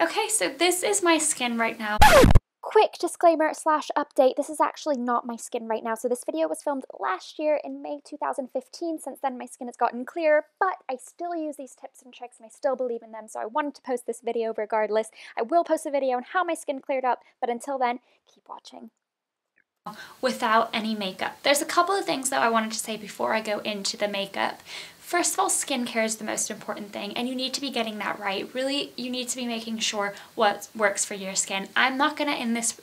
Okay, so this is my skin right now. Quick disclaimer slash update, this is actually not my skin right now. So this video was filmed last year in May 2015. Since then my skin has gotten clearer, but I still use these tips and tricks and I still believe in them. So I wanted to post this video regardless. I will post a video on how my skin cleared up, but until then, keep watching. Without any makeup. There's a couple of things that I wanted to say before I go into the makeup. First of all, skincare is the most important thing, and you need to be getting that right. Really, you need to be making sure what works for your skin. I'm not gonna, in this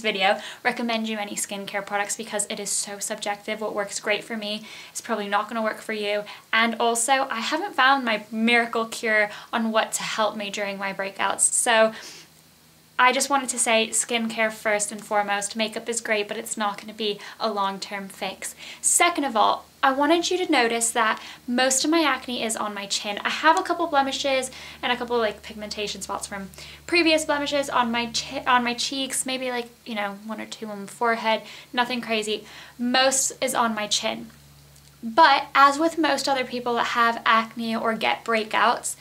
video, recommend you any skincare products because it is so subjective. What works great for me is probably not gonna work for you. And also, I haven't found my miracle cure on what to help me during my breakouts. So I just wanted to say skincare first and foremost. Makeup is great, but it's not going to be a long-term fix. Second of all, I wanted you to notice that most of my acne is on my chin. I have a couple blemishes and a couple like pigmentation spots from previous blemishes on my cheeks, maybe like, you know, one or two on the forehead, nothing crazy. Most is on my chin. But as with most other people that have acne or get breakouts,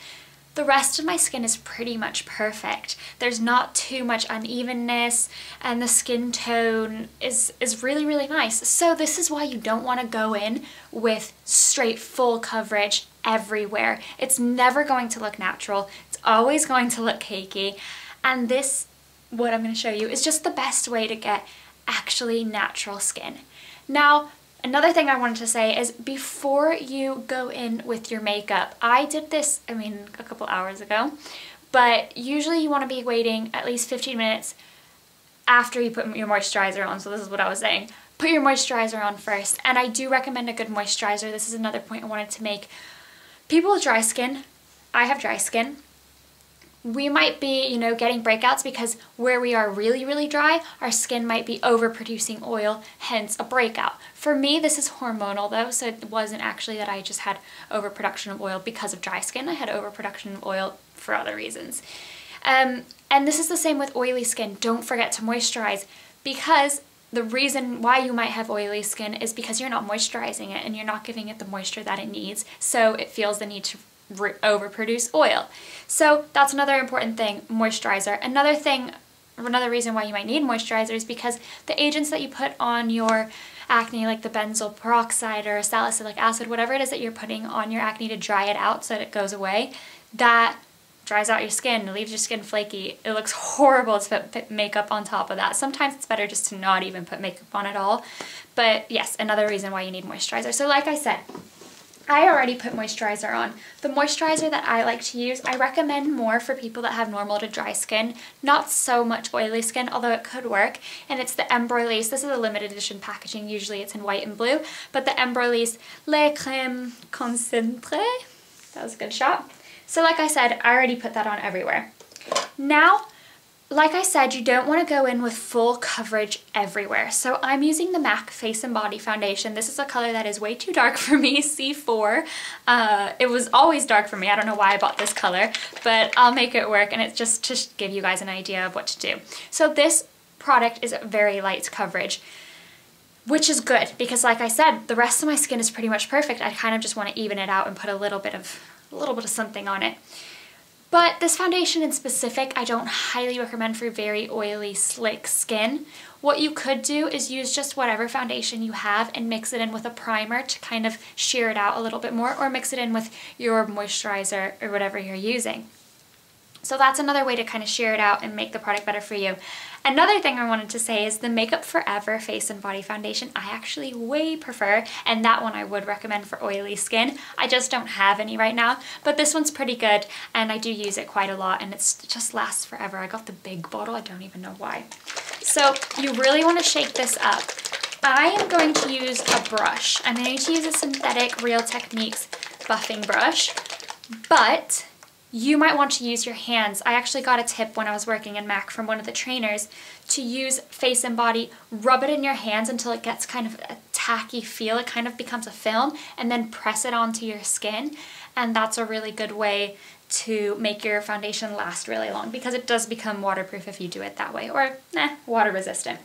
the rest of my skin is pretty much perfect. There's not too much unevenness and the skin tone is really, really nice. So this is why you don't want to go in with straight full coverage everywhere. It's never going to look natural. It's always going to look cakey. And this, what I'm going to show you, is just the best way to get actually natural skin. Now, another thing I wanted to say is before you go in with your makeup, I did this, I mean, a couple hours ago, but usually you want to be waiting at least 15 minutes after you put your moisturizer on. So this is what I was saying. Put your moisturizer on first, and I do recommend a good moisturizer. This is another point I wanted to make. People with dry skin, I have dry skin. We might be, you know, getting breakouts because where we are really, really dry, our skin might be overproducing oil, hence a breakout. For me, this is hormonal though, so it wasn't actually that I just had overproduction of oil because of dry skin. I had overproduction of oil for other reasons. And this is the same with oily skin. Don't forget to moisturize, because the reason why you might have oily skin is because you're not moisturizing it and you're not giving it the moisture that it needs, so it feels the need to overproduce oil. So that's another important thing, moisturizer. Another reason why you might need moisturizer is because the agents that you put on your acne, like the benzoyl peroxide or salicylic acid, whatever it is that you're putting on your acne to dry it out so that it goes away, that dries out your skin, it leaves your skin flaky. It looks horrible to put makeup on top of that. Sometimes it's better just to not even put makeup on at all. But yes, another reason why you need moisturizer. So like I said, I already put moisturizer on. The moisturizer that I like to use, I recommend more for people that have normal to dry skin, not so much oily skin, although it could work, and it's the Embroylisse. This is a limited edition packaging, usually it's in white and blue, but the Embroylisse Le Crème Concentré. That was a good shot. So like I said, I already put that on everywhere. Now, like I said, you don't want to go in with full coverage everywhere. So I'm using the MAC Face and Body Foundation. This is a color that is way too dark for me, C4. It was always dark for me. I don't know why I bought this color, but I'll make it work, and it's just to give you guys an idea of what to do. So this product is very light coverage, which is good because like I said, the rest of my skin is pretty much perfect. I kind of just want to even it out and put a little bit of something on it. But this foundation in specific, I don't highly recommend for very oily, slick skin. What you could do is use just whatever foundation you have and mix it in with a primer to kind of sheer it out a little bit more, or mix it in with your moisturizer or whatever you're using. So that's another way to kind of sheer it out and make the product better for you. Another thing I wanted to say is the Makeup Forever Face and Body Foundation I actually way prefer, and that one I would recommend for oily skin. I just don't have any right now, but this one's pretty good and I do use it quite a lot, and it just lasts forever. I got the big bottle, I don't even know why. So you really want to shake this up. I am going to use a brush. I'm going to use a synthetic Real Techniques buffing brush, but you might want to use your hands. I actually got a tip when I was working in MAC from one of the trainers to use face and body, rub it in your hands until it gets kind of a tacky feel, it kind of becomes a film, and then press it onto your skin. And that's a really good way to make your foundation last really long, because it does become waterproof if you do it that way, or water resistant.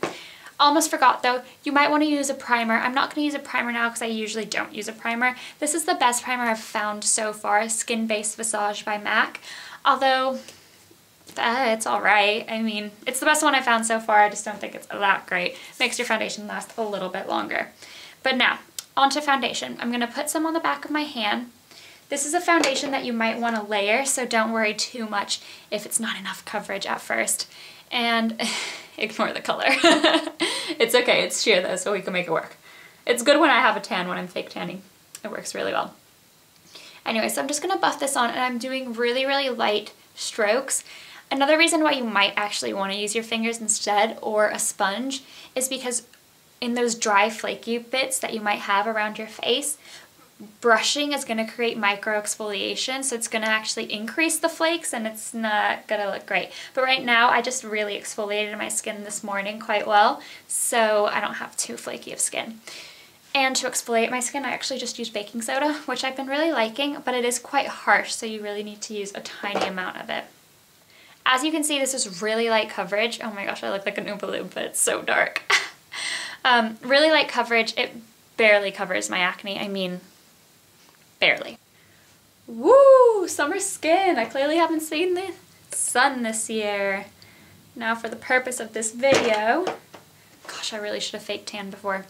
Almost forgot though, you might want to use a primer. I'm not going to use a primer now because I usually don't use a primer. This is the best primer I've found so far, Skin Based Visage by MAC. Although It's alright. I mean, it's the best one I found so far. I just don't think it's that great. Makes your foundation last a little bit longer. But now, onto foundation. I'm going to put some on the back of my hand. This is a foundation that you might want to layer, so don't worry too much if it's not enough coverage at first. And ignore the color. It's okay, it's sheer though, so we can make it work. It's good when I have a tan, when I'm fake tanning. It works really well. Anyway, so I'm just going to buff this on, and I'm doing really, really light strokes. Another reason why you might actually want to use your fingers instead, or a sponge, is because in those dry flaky bits that you might have around your face, brushing is going to create micro exfoliation, so it's going to actually increase the flakes and it's not going to look great. But right now I just really exfoliated my skin this morning quite well, so I don't have too flaky of skin. And to exfoliate my skin I actually just use baking soda, which I've been really liking, but it is quite harsh, so you really need to use a tiny amount of it. As you can see, this is really light coverage. Oh my gosh, I look like an Oompa Loompa, but it's so dark. Really light coverage. It barely covers my acne. I mean, barely. Woo! Summer skin! I clearly haven't seen the sun this year. Now for the purpose of this video, gosh, I really should have fake tanned before.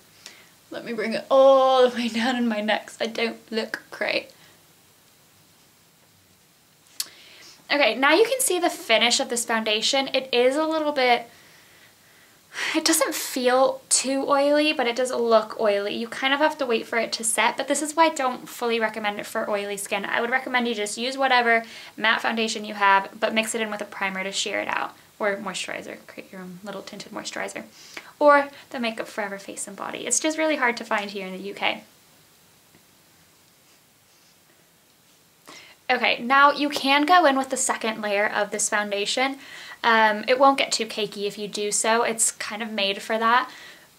Let me bring it all the way down in my neck so I don't look great. Okay, now you can see the finish of this foundation. It is a little bit, it doesn't feel too oily, but it does look oily. You kind of have to wait for it to set, but this is why I don't fully recommend it for oily skin. I would recommend you just use whatever matte foundation you have, but mix it in with a primer to sheer it out, or moisturizer, create your own little tinted moisturizer, or the Makeup Forever face and body. It's just really hard to find here in the UK. Okay, now you can go in with the second layer of this foundation. It won't get too cakey if you do so. It's kind of made for that,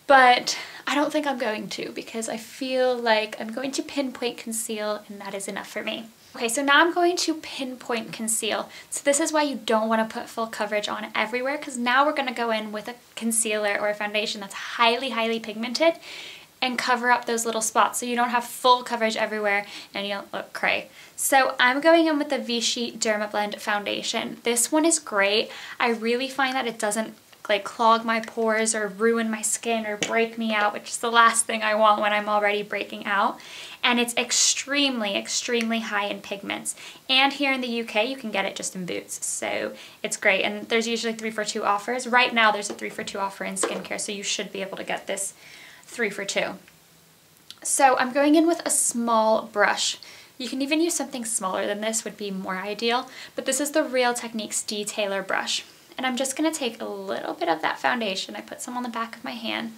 but I don't think I'm going to, because I feel like I'm going to pinpoint conceal, and that is enough for me. Okay, so now I'm going to pinpoint conceal. So this is why you don't want to put full coverage on everywhere, because now we're going to go in with a concealer or a foundation that's highly, highly pigmented and cover up those little spots so you don't have full coverage everywhere and you don't look cray. So I'm going in with the Vichy Dermablend foundation. This one is great. I really find that it doesn't like clog my pores or ruin my skin or break me out, which is the last thing I want when I'm already breaking out. And it's extremely, extremely high in pigments. And here in the UK, you can get it just in Boots, so it's great. And there's usually 3 for 2 offers. Right now, there's a 3 for 2 offer in skincare, so you should be able to get this 3 for 2. So I'm going in with a small brush. You can even use something smaller than this, would be more ideal, but this is the Real Techniques Detailer brush. And I'm just going to take a little bit of that foundation, I put some on the back of my hand,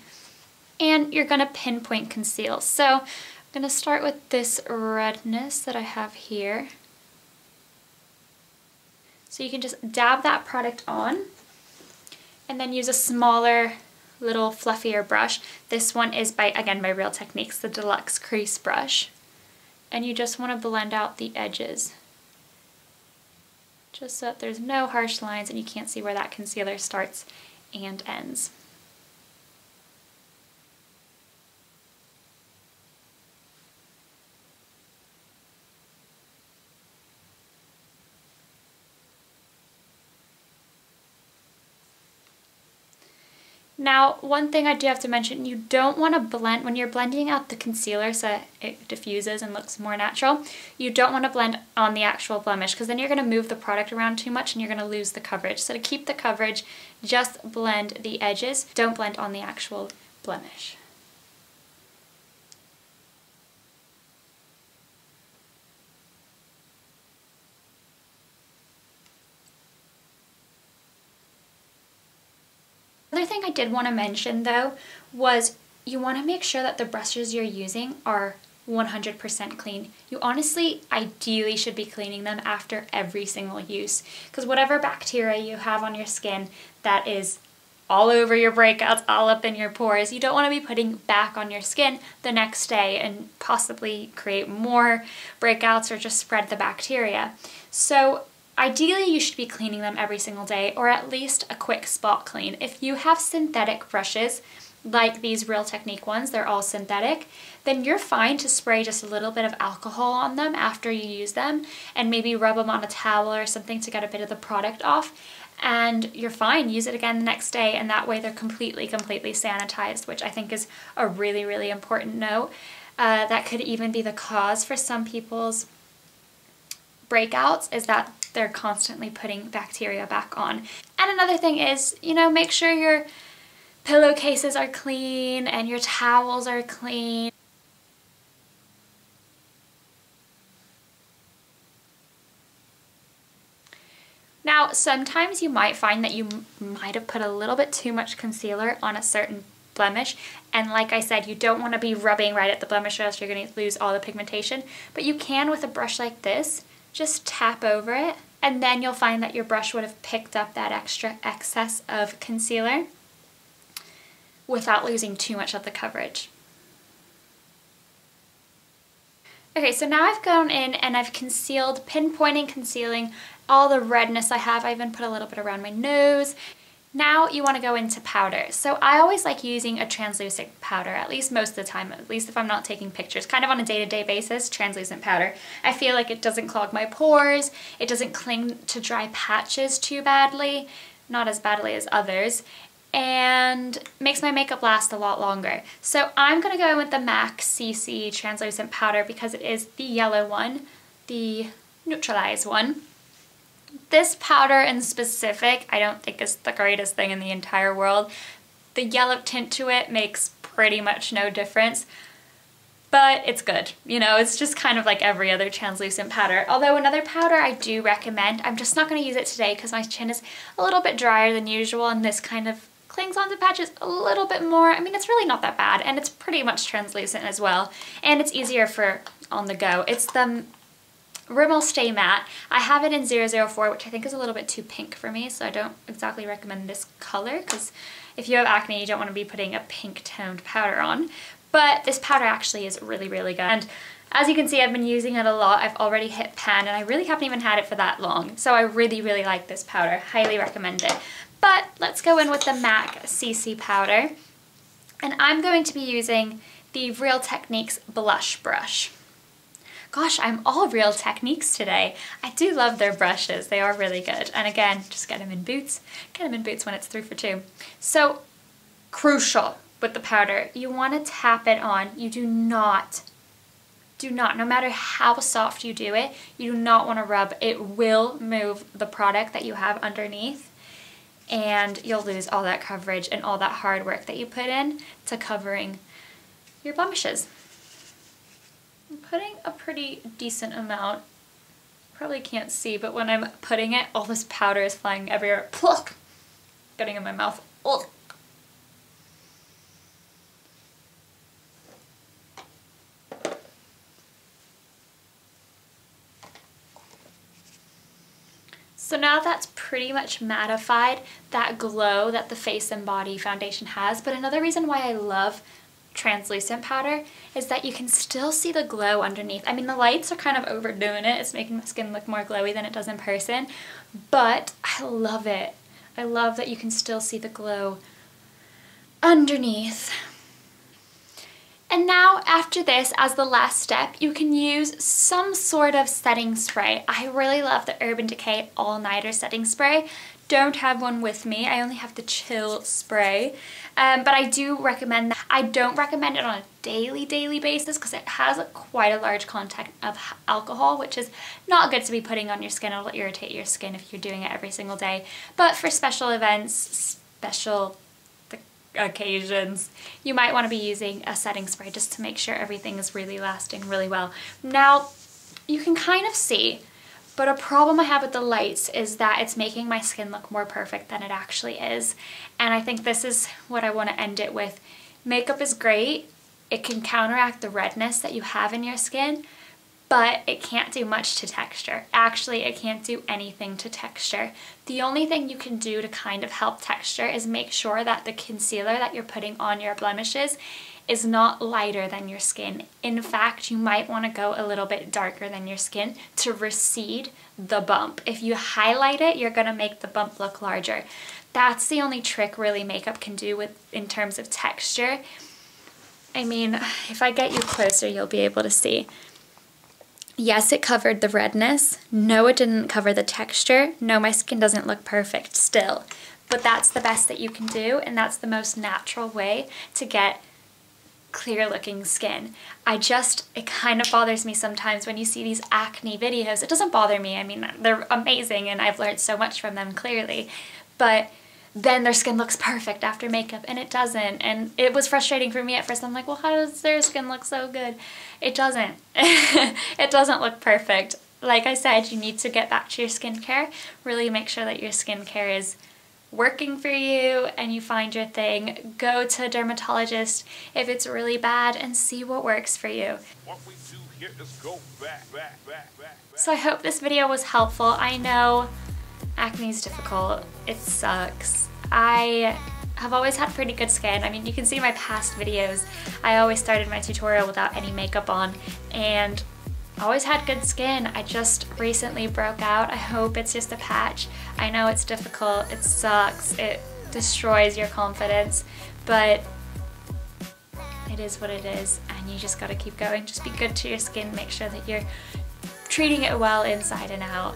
and you're going to pinpoint conceal. So I'm going to start with this redness that I have here. So you can just dab that product on, and then use a smaller, little fluffier brush. This one is by Real Techniques, the Deluxe Crease Brush. And you just want to blend out the edges, just so that there's no harsh lines and you can't see where that concealer starts and ends. Now, one thing I do have to mention, you don't want to blend, when you're blending out the concealer so that it diffuses and looks more natural, you don't want to blend on the actual blemish, because then you're going to move the product around too much and you're going to lose the coverage. So to keep the coverage, just blend the edges, don't blend on the actual blemish. Another thing I did want to mention though was you want to make sure that the brushes you're using are 100% clean. You honestly, ideally should be cleaning them after every single use, because whatever bacteria you have on your skin that is all over your breakouts, all up in your pores, you don't want to be putting back on your skin the next day and possibly create more breakouts or just spread the bacteria. So ideally, you should be cleaning them every single day, or at least a quick spot clean. If you have synthetic brushes, like these Real Technique ones, they're all synthetic, then you're fine to spray just a little bit of alcohol on them after you use them and maybe rub them on a towel or something to get a bit of the product off, and you're fine. Use it again the next day, and that way they're completely sanitized, which I think is a really, really important note. That could even be the cause for some people's breakouts, is that they're constantly putting bacteria back on. And another thing is, you know, make sure your pillowcases are clean and your towels are clean. Now, sometimes you might find that you might have put a little bit too much concealer on a certain blemish, and like I said, you don't want to be rubbing right at the blemish or else you're going to lose all the pigmentation, but you can, with a brush like this, just tap over it, and then you'll find that your brush would have picked up that extra excess of concealer without losing too much of the coverage. Okay, so now I've gone in and I've concealed, pinpointing, concealing all the redness I have. I even put a little bit around my nose. Now you want to go into powder. So I always like using a translucent powder, at least most of the time, at least if I'm not taking pictures, kind of on a day-to-day basis, translucent powder. I feel like it doesn't clog my pores, it doesn't cling to dry patches too badly, not as badly as others, and makes my makeup last a lot longer. So I'm going to go with the MAC CC translucent powder because it is the yellow one, the neutralized one. This powder in specific, I don't think is the greatest thing in the entire world. The yellow tint to it makes pretty much no difference, but it's good. You know, it's just kind of like every other translucent powder. Although another powder I do recommend, I'm just not going to use it today because my chin is a little bit drier than usual, and this kind of clings onto patches a little bit more. I mean, it's really not that bad, and it's pretty much translucent as well, and it's easier for on the go. It's the Rimmel Stay Matte. I have it in 004, which I think is a little bit too pink for me, so I don't exactly recommend this color, because if you have acne, you don't want to be putting a pink toned powder on. But this powder actually is really, really good. And as you can see, I've been using it a lot. I've already hit pan, and I really haven't even had it for that long. So I really, really like this powder. Highly recommend it. But let's go in with the MAC CC powder. And I'm going to be using the Real Techniques blush brush. Gosh, I'm all Real Techniques today. I do love their brushes. They are really good. And again, just get them in Boots. Get them in Boots when it's 3 for 2. So, crucial with the powder, you want to tap it on. You do not, no matter how soft you do it, you do not want to rub. It will move the product that you have underneath, and you'll lose all that coverage and all that hard work that you put in to covering your blemishes. I'm putting a pretty decent amount. Probably can't see, but when I'm putting it, all this powder is flying everywhere. Pluck! Getting in my mouth. Ugh. So now that's pretty much mattified that glow that the Face and Body foundation has. But another reason why I love translucent powder is that you can still see the glow underneath. I mean, the lights are kind of overdoing it. It's making my skin look more glowy than it does in person, but I love it. I love that you can still see the glow underneath. And now after this, as the last step, you can use some sort of setting spray. I really love the Urban Decay All Nighter setting spray. Don't have one with me. I only have the Chill spray. But I do recommend that. I don't recommend it on a daily basis because it has quite a large content of alcohol, which is not good to be putting on your skin. It'll irritate your skin if you're doing it every single day. But for special events, special occasions, you might want to be using a setting spray just to make sure everything is really lasting really well. Now, you can kind of see, but a problem I have with the lights is that it's making my skin look more perfect than it actually is. And I think this is what I want to end it with. Makeup is great. It can counteract the redness that you have in your skin, but it can't do much to texture. Actually, it can't do anything to texture. The only thing you can do to kind of help texture is make sure that the concealer that you're putting on your blemishes is not lighter than your skin. In fact, you might want to go a little bit darker than your skin to recede the bump. If you highlight it, you're going to make the bump look larger. That's the only trick really makeup can do in terms of texture. I mean, if I get you closer, you'll be able to see. Yes, it covered the redness. No, it didn't cover the texture. No, my skin doesn't look perfect still. But that's the best that you can do, and that's the most natural way to get clear looking skin. It kind of bothers me sometimes when you see these acne videos. It doesn't bother me. I mean, they're amazing and I've learned so much from them clearly. But then their skin looks perfect after makeup, and it doesn't. And it was frustrating for me at first. I'm like, well, how does their skin look so good? It doesn't. It doesn't look perfect. Like I said, you need to get back to your skincare. Really make sure that your skincare is working for you and you find your thing. Go to a dermatologist if it's really bad and see what works for you. What we do here is go back. So I hope this video was helpful. I know acne is difficult. It sucks. I have always had pretty good skin. I mean, you can see in my past videos, I always started my tutorial without any makeup on, and always had good skin. I just recently broke out. I hope it's just a patch. I know it's difficult, it sucks, it destroys your confidence, but it is what it is, and you just gotta keep going. Just be good to your skin, make sure that you're treating it well inside and out,